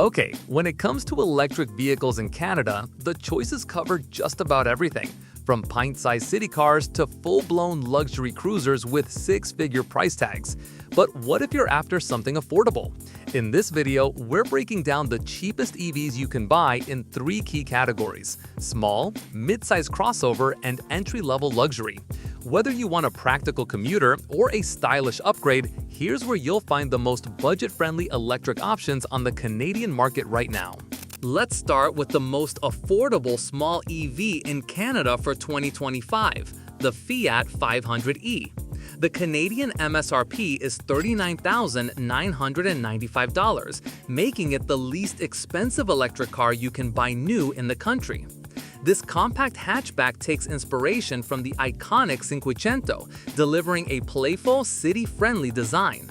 Okay, when it comes to electric vehicles in Canada, the choices cover just about everything, from pint-sized city cars to full-blown luxury cruisers with six-figure price tags. But what if you're after something affordable? In this video, we're breaking down the cheapest EVs you can buy in three key categories: small, mid-size crossover, and entry-level luxury. Whether you want a practical commuter or a stylish upgrade, here's where you'll find the most budget-friendly electric options on the Canadian market right now. Let's start with the most affordable small EV in Canada for 2025, the Fiat 500e. The Canadian MSRP is $39,995, making it the least expensive electric car you can buy new in the country. This compact hatchback takes inspiration from the iconic Cinquecento, delivering a playful, city-friendly design.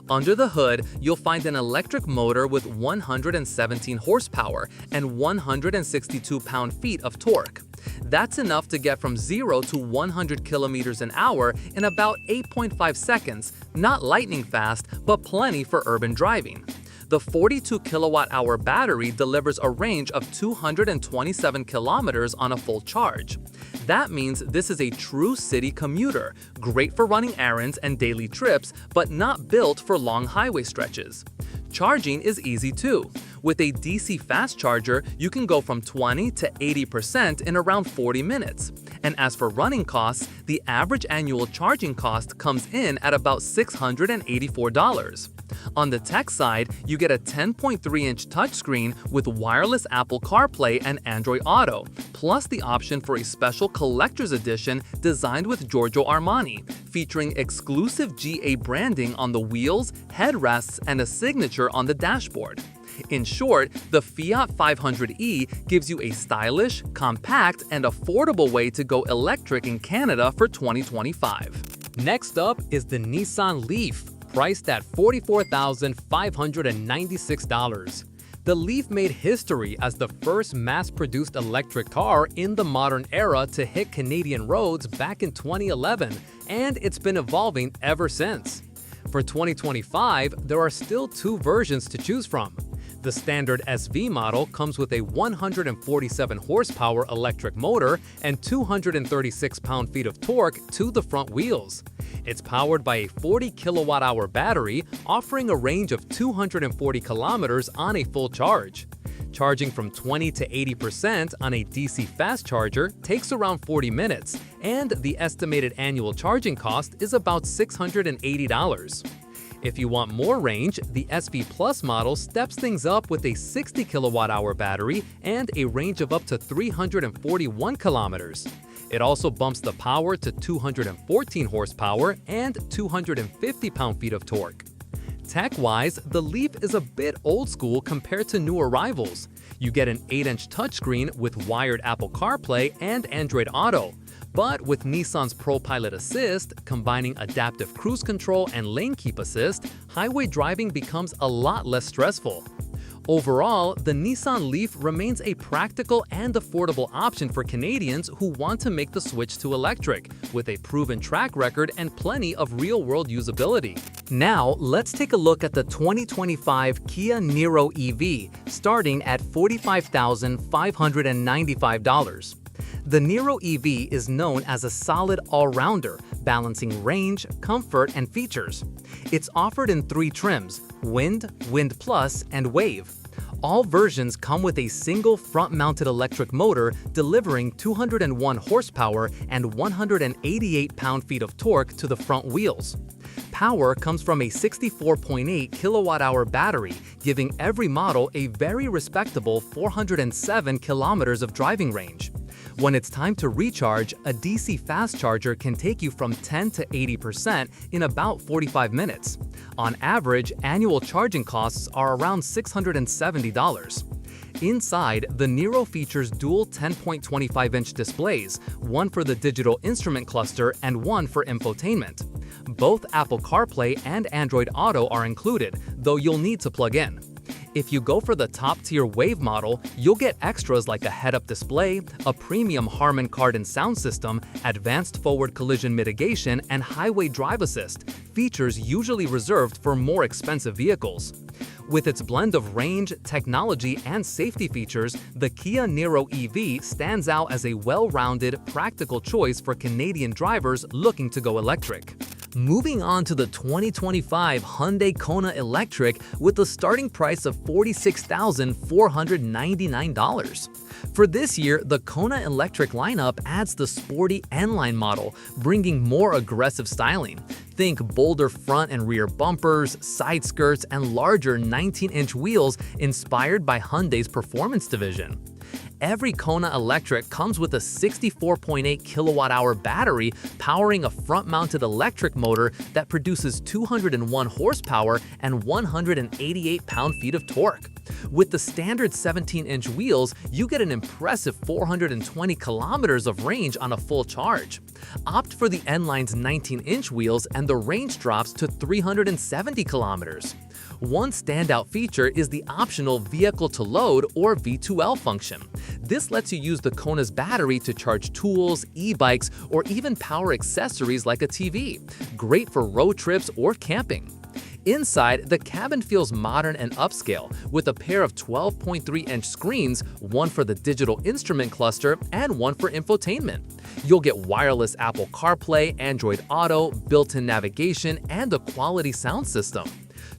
Under the hood, you'll find an electric motor with 117 horsepower and 162 pound-feet of torque. That's enough to get from 0 to 100 kilometers an hour in about 8.5 seconds, not lightning fast, but plenty for urban driving. The 42 kilowatt-hour battery delivers a range of 227 kilometers on a full charge. That means this is a true city commuter, great for running errands and daily trips, but not built for long highway stretches. Charging is easy too. With a DC fast charger, you can go from 20 to 80% in around 40 minutes. And as for running costs, the average annual charging cost comes in at about $684. On the tech side, you get a 10.3-inch touchscreen with wireless Apple CarPlay and Android Auto, plus the option for a special collector's edition designed with Giorgio Armani, featuring exclusive GA branding on the wheels, headrests, and a signature on the dashboard. In short, the Fiat 500e gives you a stylish, compact, and affordable way to go electric in Canada for 2025. Next up is the Nissan Leaf, priced at $44,596. The Leaf made history as the first mass-produced electric car in the modern era to hit Canadian roads back in 2011, and it's been evolving ever since. For 2025, there are still two versions to choose from. The standard SV model comes with a 147 horsepower electric motor and 236 pound-feet of torque to the front wheels. It's powered by a 40 kilowatt-hour battery, offering a range of 240 kilometers on a full charge. Charging from 20 to 80% on a DC fast charger takes around 40 minutes, and the estimated annual charging cost is about $680. If you want more range, the SV Plus model steps things up with a 60 kilowatt-hour battery and a range of up to 341 kilometers. It also bumps the power to 214 horsepower and 250 pound-feet of torque. Tech-wise, the Leaf is a bit old school compared to new arrivals. You get an 8-inch touchscreen with wired Apple CarPlay and Android Auto. But with Nissan's ProPilot Assist, combining adaptive cruise control and lane keep assist, highway driving becomes a lot less stressful. Overall, the Nissan Leaf remains a practical and affordable option for Canadians who want to make the switch to electric, with a proven track record and plenty of real-world usability. Now, let's take a look at the 2025 Kia Nero EV, starting at $45,595. The Nero EV is known as a solid all-rounder, balancing range, comfort, and features. It's offered in three trims: Wind, Wind Plus, and Wave. All versions come with a single front-mounted electric motor delivering 201 horsepower and 188 pound-feet of torque to the front wheels. Power comes from a 64.8 kilowatt-hour battery, giving every model a very respectable 407 kilometers of driving range. When it's time to recharge, a DC fast charger can take you from 10 to 80% in about 45 minutes. On average, annual charging costs are around $670. Inside, the Nero features dual 10.25-inch displays, one for the digital instrument cluster and one for infotainment. Both Apple CarPlay and Android Auto are included, though you'll need to plug in. If you go for the top-tier Wave model, you'll get extras like a head-up display, a premium Harman Kardon sound system, advanced forward collision mitigation, and highway drive assist, features usually reserved for more expensive vehicles. With its blend of range, technology, and safety features, the Kia Nero EV stands out as a well-rounded, practical choice for Canadian drivers looking to go electric. Moving on to the 2025 Hyundai Kona Electric with a starting price of $46,499. For this year, the Kona Electric lineup adds the sporty N-Line model, bringing more aggressive styling. Think bolder front and rear bumpers, side skirts, and larger 19-inch wheels inspired by Hyundai's performance division. Every Kona Electric comes with a 64.8 kilowatt-hour battery powering a front-mounted electric motor that produces 201 horsepower and 188 pound-feet of torque. With the standard 17-inch wheels, you get an impressive 420 kilometers of range on a full charge. Opt for the N-Line's 19-inch wheels and the range drops to 370 kilometers. One standout feature is the optional vehicle-to-load or V2L function. This lets you use the Kona's battery to charge tools, e-bikes, or even power accessories like a TV. Great for road trips or camping. Inside, the cabin feels modern and upscale, with a pair of 12.3-inch screens, one for the digital instrument cluster and one for infotainment. You'll get wireless Apple CarPlay, Android Auto, built-in navigation, and a quality sound system.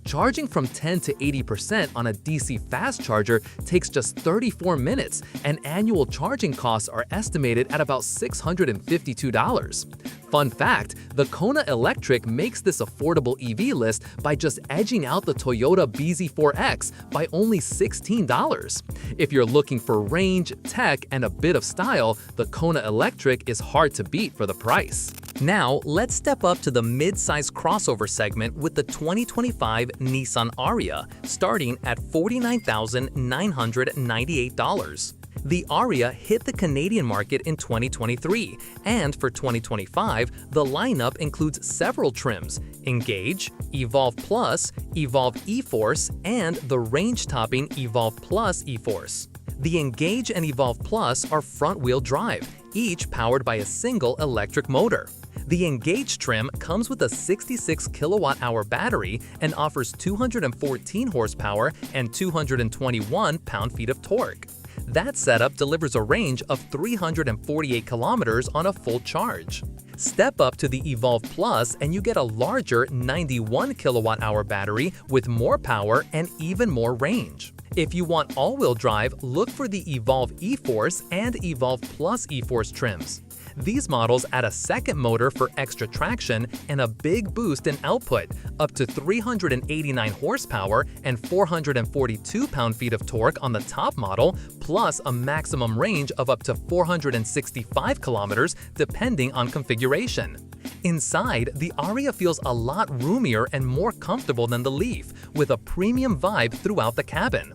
Charging from 10 to 80% on a DC fast charger takes just 34 minutes, and annual charging costs are estimated at about $652. Fun fact, the Kona Electric makes this affordable EV list by just edging out the Toyota BZ4X by only $16. If you're looking for range, tech, and a bit of style, the Kona Electric is hard to beat for the price. Now, let's step up to the mid-size crossover segment with the 2025 Nissan Arya, starting at $49,998. The Arya hit the Canadian market in 2023, and for 2025, the lineup includes several trims: Engage, Evolve Plus, Evolve eForce, and the range-topping Evolve Plus eForce. The Engage and Evolve Plus are front-wheel drive, each powered by a single electric motor. The Engage trim comes with a 66 kilowatt-hour battery and offers 214 horsepower and 221 pound-feet of torque. That setup delivers a range of 348 kilometers on a full charge. Step up to the Evolve Plus and you get a larger 91 kilowatt-hour battery with more power and even more range. If you want all-wheel drive, look for the Evolve eForce and Evolve Plus eForce trims. These models add a second motor for extra traction and a big boost in output, up to 389 horsepower and 442 pound-feet of torque on the top model, plus a maximum range of up to 465 kilometers depending on configuration. Inside, the Arya feels a lot roomier and more comfortable than the Leaf, with a premium vibe throughout the cabin.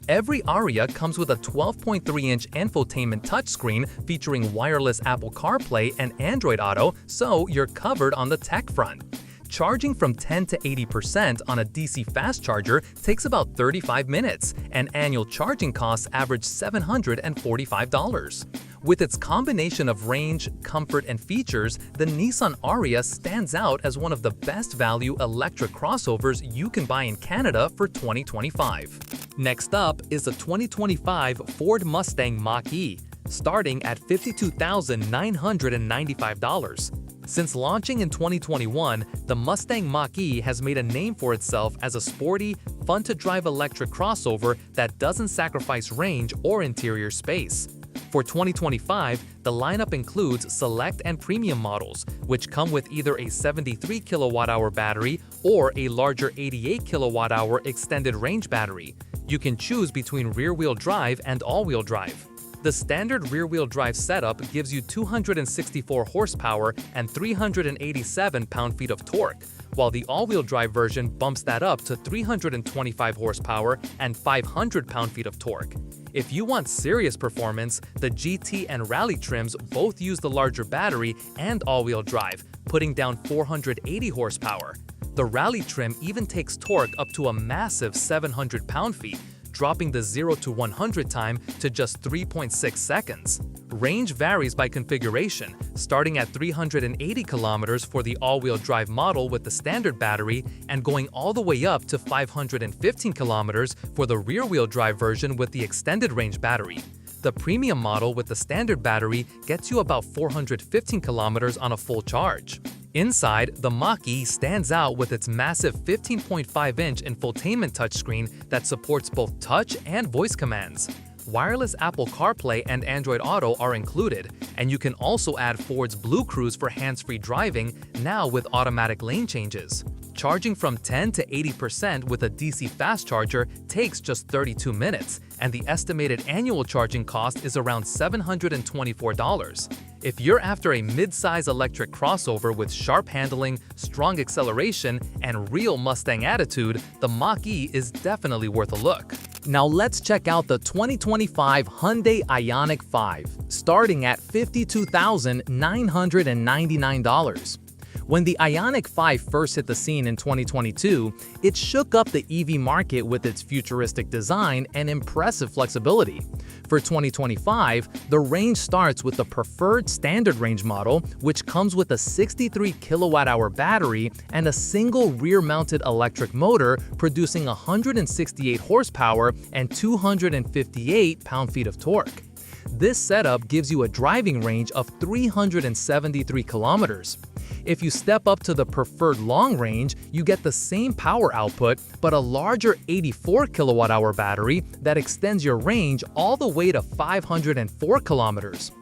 Every Arya comes with a 12.3-inch infotainment touchscreen featuring wireless Apple CarPlay and Android Auto, so you're covered on the tech front. Charging from 10 to 80% on a DC fast charger takes about 35 minutes, and annual charging costs average $745. With its combination of range, comfort, and features, the Nissan Arya stands out as one of the best value electric crossovers you can buy in Canada for 2025. Next up is the 2025 Ford Mustang Mach-E, starting at $52,995. Since launching in 2021, the Mustang Mach-E has made a name for itself as a sporty, fun-to-drive electric crossover that doesn't sacrifice range or interior space. For 2025, the lineup includes select and premium models, which come with either a 73 kilowatt-hour battery or a larger 88 kilowatt-hour extended range battery. You can choose between rear-wheel drive and all-wheel drive. The standard rear-wheel drive setup gives you 264 horsepower and 387 pound-feet of torque, while the all-wheel drive version bumps that up to 325 horsepower and 500 pound-feet of torque. If you want serious performance, the GT and Rally trims both use the larger battery and all-wheel drive, putting down 480 horsepower. The Rally trim even takes torque up to a massive 700 pound-feet. dropping the 0 to 100 time to just 3.6 seconds. Range varies by configuration, starting at 380 kilometers for the all-wheel drive model with the standard battery and going all the way up to 515 kilometers for the rear-wheel drive version with the extended range battery. The premium model with the standard battery gets you about 415 kilometers on a full charge. Inside, the Mach-E stands out with its massive 15.5-inch infotainment touchscreen that supports both touch and voice commands. Wireless Apple CarPlay and Android Auto are included, and you can also add Ford's Blue Cruise for hands-free driving, now with automatic lane changes. Charging from 10 to 80% with a DC fast charger takes just 32 minutes, and the estimated annual charging cost is around $724. If you're after a mid-size electric crossover with sharp handling, strong acceleration, and real Mustang attitude, the Mach-E is definitely worth a look. Now let's check out the 2025 Hyundai Ionic 5, starting at $52,999. When the Ionic 5 first hit the scene in 2022, it shook up the EV market with its futuristic design and impressive flexibility. For 2025, the range starts with the preferred standard range model, which comes with a 63 kilowatt-hour battery and a single rear-mounted electric motor producing 168 horsepower and 258 pound-feet of torque. This setup gives you a driving range of 373 kilometers. If you step up to the preferred long range, you get the same power output, but a larger 84 kilowatt-hour battery that extends your range all the way to 504 kilometers.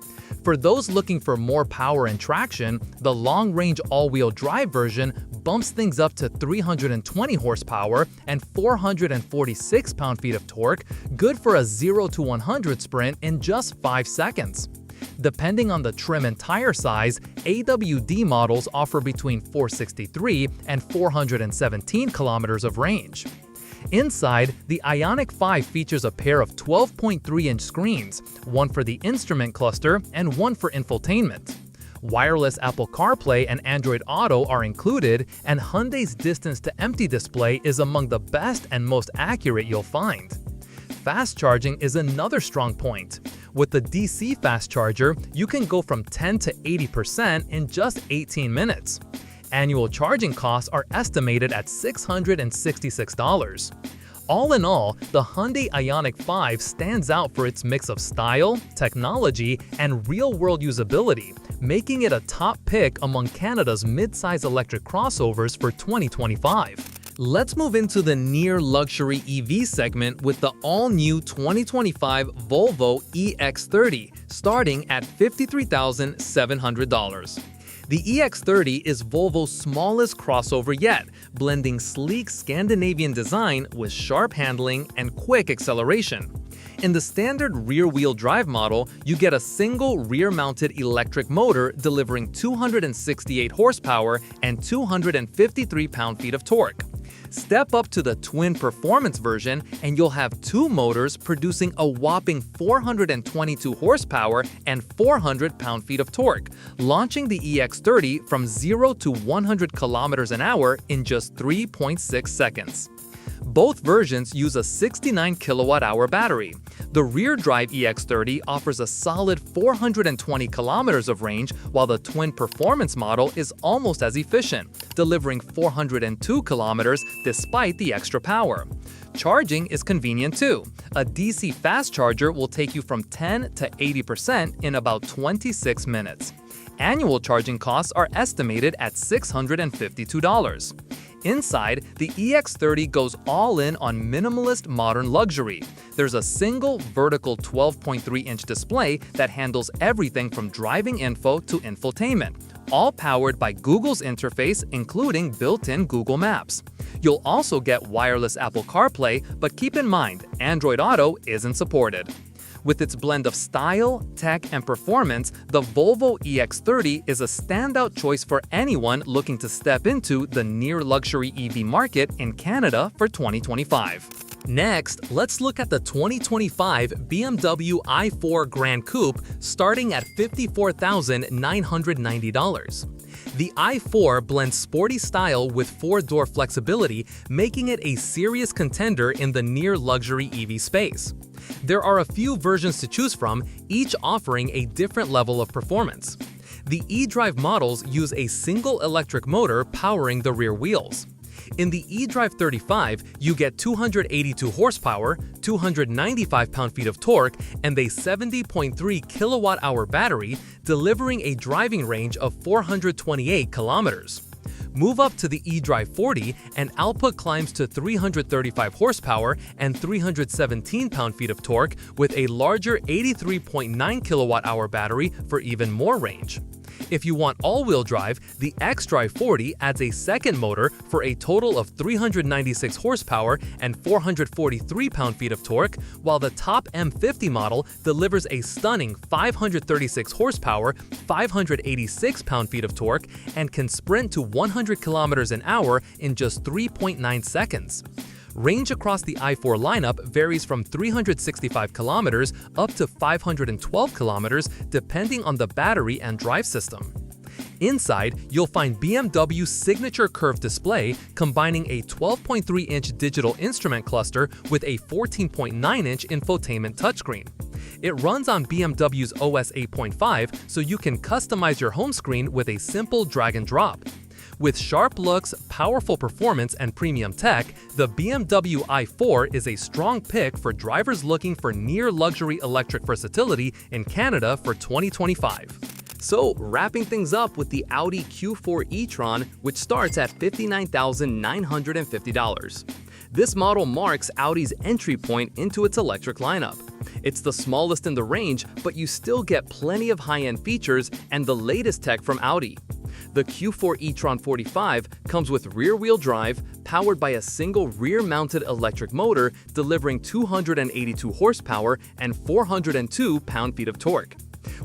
For those looking for more power and traction, the long-range all-wheel drive version bumps things up to 320 horsepower and 446 pound-feet of torque, good for a 0 to 100 sprint in just 5 seconds. Depending on the trim and tire size, AWD models offer between 463 and 417 kilometers of range. Inside, the Ionic 5 features a pair of 12.3-inch screens, one for the instrument cluster and one for infotainment. Wireless Apple CarPlay and Android Auto are included, and Hyundai's distance-to-empty display is among the best and most accurate you'll find. Fast charging is another strong point. With the DC fast charger, you can go from 10 to 80% in just 18 minutes. Annual charging costs are estimated at $666. All in all, the Hyundai Ionic 5 stands out for its mix of style, technology, and real-world usability, making it a top pick among Canada's mid-size electric crossovers for 2025. Let's move into the near luxury EV segment with the all-new 2025 Volvo EX30, starting at $53,700. The EX30 is Volvo's smallest crossover yet, blending sleek Scandinavian design with sharp handling and quick acceleration. In the standard rear-wheel drive model, you get a single rear-mounted electric motor delivering 268 horsepower and 253 pound-feet of torque. Step up to the twin performance version and you'll have two motors producing a whopping 422 horsepower and 400 pound-feet of torque, launching the EX30 from 0 to 100 kilometers an hour in just 3.6 seconds. Both versions use a 69 kilowatt-hour battery. The rear-drive EX30 offers a solid 420 kilometers of range, while the twin performance model is almost as efficient, delivering 402 kilometers despite the extra power. Charging is convenient too. A DC fast charger will take you from 10 to 80% in about 26 minutes. Annual charging costs are estimated at $652. Inside, the EX30 goes all in on minimalist modern luxury. There's a single vertical 12.3-inch display that handles everything from driving info to infotainment, all powered by Google's interface, including built-in Google Maps. You'll also get wireless Apple CarPlay, but keep in mind, Android Auto isn't supported. With its blend of style, tech, and performance, the Volvo EX30 is a standout choice for anyone looking to step into the near-luxury EV market in Canada for 2025. Next, let's look at the 2025 BMW i4 Gran Coupe starting at $54,990. The i4 blends sporty style with 4-door flexibility, making it a serious contender in the near luxury EV space. There are a few versions to choose from, each offering a different level of performance. The eDrive models use a single electric motor powering the rear wheels. In the eDrive 35, you get 282 horsepower, 295 pound-feet of torque, and a 70.3 kilowatt-hour battery, delivering a driving range of 428 kilometers. Move up to the eDrive 40 and output climbs to 335 horsepower and 317 pound-feet of torque with a larger 83.9 kilowatt-hour battery for even more range. If you want all-wheel drive, the xDrive 40 adds a second motor for a total of 396 horsepower and 443 pound-feet of torque, while the top M50 model delivers a stunning 536 horsepower, 586 pound-feet of torque, and can sprint to 100 kilometers an hour in just 3.9 seconds. Range across the i4 lineup varies from 365 kilometers up to 512 kilometers depending on the battery and drive system. Inside, you'll find BMW's signature curved display combining a 12.3-inch digital instrument cluster with a 14.9-inch infotainment touchscreen. It runs on BMW's OS 8.5, so you can customize your home screen with a simple drag and drop. With sharp looks, powerful performance, and premium tech, the BMW i4 is a strong pick for drivers looking for near-luxury electric versatility in Canada for 2025. So, wrapping things up with the Audi Q4 e-tron, which starts at $59,950. This model marks Audi's entry point into its electric lineup. It's the smallest in the range, but you still get plenty of high-end features and the latest tech from Audi. The Q4 e-tron 45 comes with rear-wheel drive, powered by a single rear-mounted electric motor delivering 282 horsepower and 402 pound-feet of torque.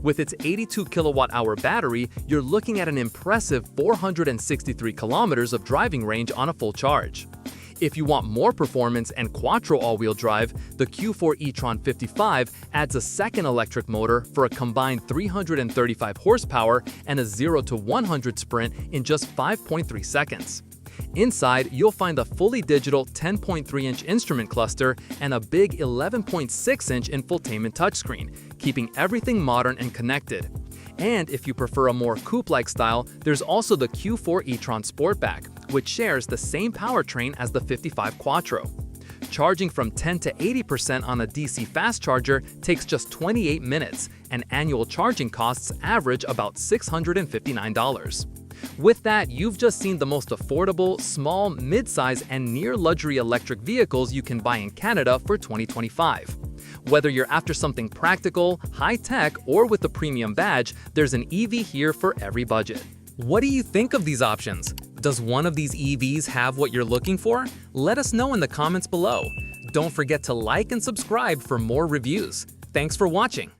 With its 82 kilowatt-hour battery, you're looking at an impressive 463 kilometers of driving range on a full charge. If you want more performance and quattro all-wheel drive, the Q4 e-tron 55 adds a second electric motor for a combined 335 horsepower and a 0 to 100 sprint in just 5.3 seconds. Inside, you'll find a fully digital 10.3-inch instrument cluster and a big 11.6-inch infotainment touchscreen, keeping everything modern and connected. And if you prefer a more coupe-like style, there's also the Q4 e-tron Sportback, which shares the same powertrain as the 55 Quattro. Charging from 10 to 80% on a DC fast charger takes just 28 minutes, and annual charging costs average about $659. With that, you've just seen the most affordable, small, midsize, and near-luxury electric vehicles you can buy in Canada for 2025. Whether you're after something practical, high-tech, or with a premium badge, there's an EV here for every budget. What do you think of these options? Does one of these EVs have what you're looking for? Let us know in the comments below. Don't forget to like and subscribe for more reviews. Thanks for watching.